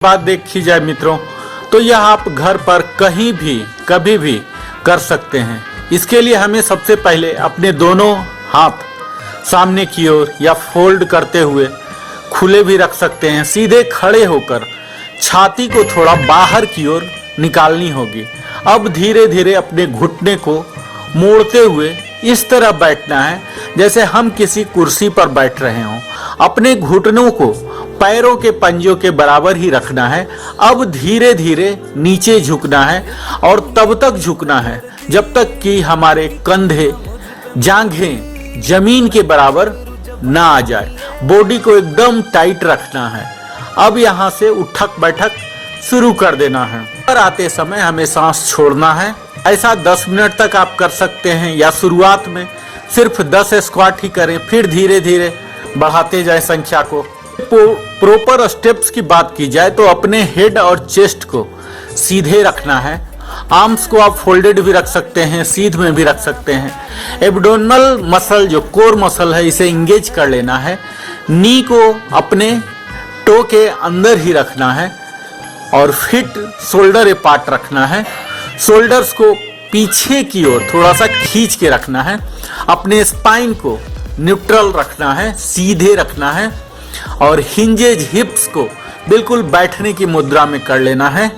बात देखी जाए मित्रों, तो यह आप घर पर कहीं भी कभी भी कर सकते हैं। इसके लिए हमें सबसे पहले अपने दोनों हाथ सामने की ओर या फोल्ड करते हुए खुले भी रख सकते हैं। सीधे खड़े होकर छाती को थोड़ा बाहर की ओर निकालनी होगी। अब धीरे धीरे अपने घुटने को मोड़ते हुए इस तरह बैठना है जैसे हम किसी कुर्सी पर बैठ रहे हों। अपने घुटनों को पैरों के पंजों के बराबर ही रखना है। अब धीरे धीरे नीचे झुकना है और तब तक झुकना है जब तक कि हमारे कंधे जांघें जमीन के बराबर ना आ जाए। बॉडी को एकदम टाइट रखना है। अब यहाँ से उठक बैठक शुरू कर देना है। पर आते समय हमें सांस छोड़ना है। ऐसा 10 मिनट तक आप कर सकते हैं या शुरुआत में सिर्फ 10 स्क्वाट ही करें, फिर धीरे धीरे बढ़ाते जाएं संख्या को। प्रॉपर स्टेप्स की बात की जाए तो अपने हेड और चेस्ट को सीधे रखना है। आर्म्स को आप फोल्डेड भी रख सकते हैं, सीध में भी रख सकते हैं। एब्डोमिनल मसल जो कोर मसल है इसे इंगेज कर लेना है। नी को अपने टो के अंदर ही रखना है और फिट शोल्डर अपार्ट रखना है। शोल्डर्स को पीछे की ओर थोड़ा सा खींच के रखना है। अपने स्पाइन को न्यूट्रल रखना है, सीधे रखना है और हिंजेज हिप्स को बिल्कुल बैठने की मुद्रा में कर लेना है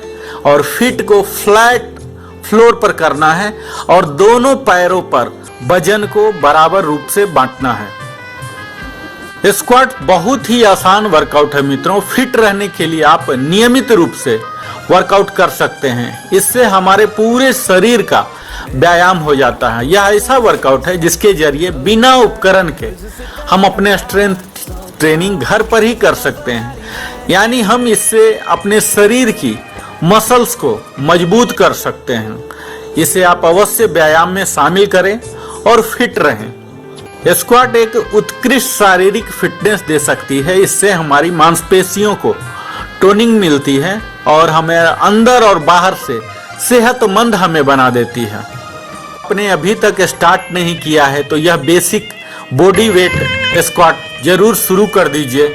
और फीट को फ्लैट फ्लोर पर करना है और दोनों पैरों पर वजन को बराबर रूप से बांटना है। स्क्वाट बहुत ही आसान वर्कआउट है मित्रों। फिट रहने के लिए आप नियमित रूप से वर्कआउट कर सकते हैं। इससे हमारे पूरे शरीर का व्यायाम हो जाता है। यह ऐसा वर्कआउट है जिसके जरिए बिना उपकरण के हम अपने स्ट्रेंथ ट्रेनिंग घर पर ही कर सकते हैं। यानी हम इससे अपने शरीर की मसल्स को मजबूत कर सकते हैं। इसे आप अवश्य व्यायाम में शामिल करें और फिट रहें। स्क्वाट एक उत्कृष्ट शारीरिक फिटनेस दे सकती है। इससे हमारी मांसपेशियों को टोनिंग मिलती है और हमें अंदर और बाहर से सेहतमंद हमें बना देती है। आपने अभी तक स्टार्ट नहीं किया है तो यह बेसिक बॉडी वेट स्क्वाट जरूर शुरू कर दीजिए।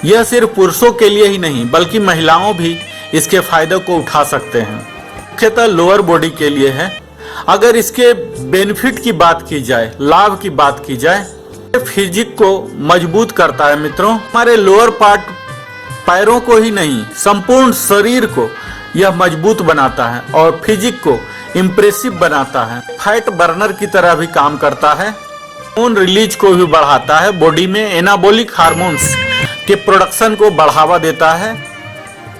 यह सिर्फ पुरुषों के लिए ही नहीं बल्कि महिलाओं भी इसके फायदे को उठा सकते हैं। मुख्यतः लोअर बॉडी के लिए है। अगर इसके बेनिफिट की बात की जाए, लाभ की बात की जाए, फिजिक को मजबूत करता है मित्रों। हमारे लोअर पार्ट पैरों को ही नहीं संपूर्ण शरीर को यह मजबूत बनाता है और फिजिक को इम्प्रेसिव बनाता है। फैट बर्नर की तरह भी काम करता है। हार्मोन रिलीज को भी बढ़ाता है। बॉडी में एनाबॉलिक हार्मोन्स के प्रोडक्शन को बढ़ावा देता है।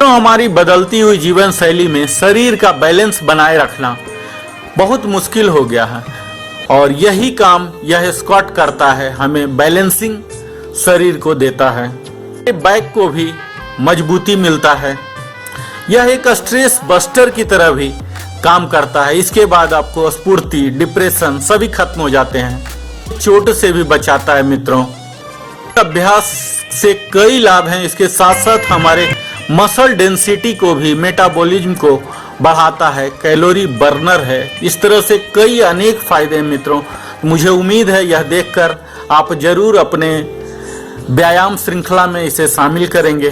तो हमारी बदलती हुई जीवन शैली में शरीर का बैलेंस बनाए रखना बहुत मुश्किल हो गया है और यही काम यह स्क्वाट करता है। हमें बैलेंसिंग शरीर को देता है। बैक को भी मजबूती मिलता है। यह एक स्ट्रेस बस्टर की तरह भी काम करता है। इसके बाद आपको स्फूर्ति, डिप्रेशन सभी खत्म हो जाते हैं। चोट से भी बचाता है मित्रों। अभ्यास से कई लाभ हैं। इसके साथ साथ हमारे मसल डेंसिटी को भी, मेटाबॉलिज्म को बढ़ाता है, कैलोरी बर्नर है। इस तरह से कई अनेक फायदे हैं मित्रों। मुझे उम्मीद है यह देखकर आप जरूर अपने व्यायाम श्रृंखला में इसे शामिल करेंगे।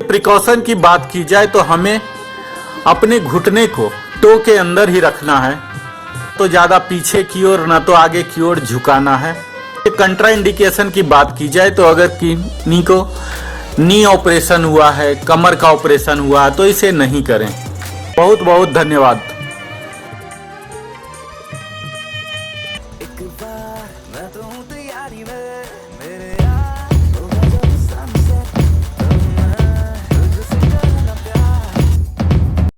प्रिकॉशन की बात की जाए तो हमें अपने घुटने को टो के अंदर ही रखना है। तो ज़्यादा पीछे की ओर ना तो आगे की ओर झुकाना है। कंट्रा इंडिकेशन की बात की जाए तो अगर नी ऑपरेशन हुआ है, कमर का ऑपरेशन हुआ है तो इसे नहीं करें। बहुत बहुत धन्यवाद। एक बार मैं तो हूँ तैयारी में।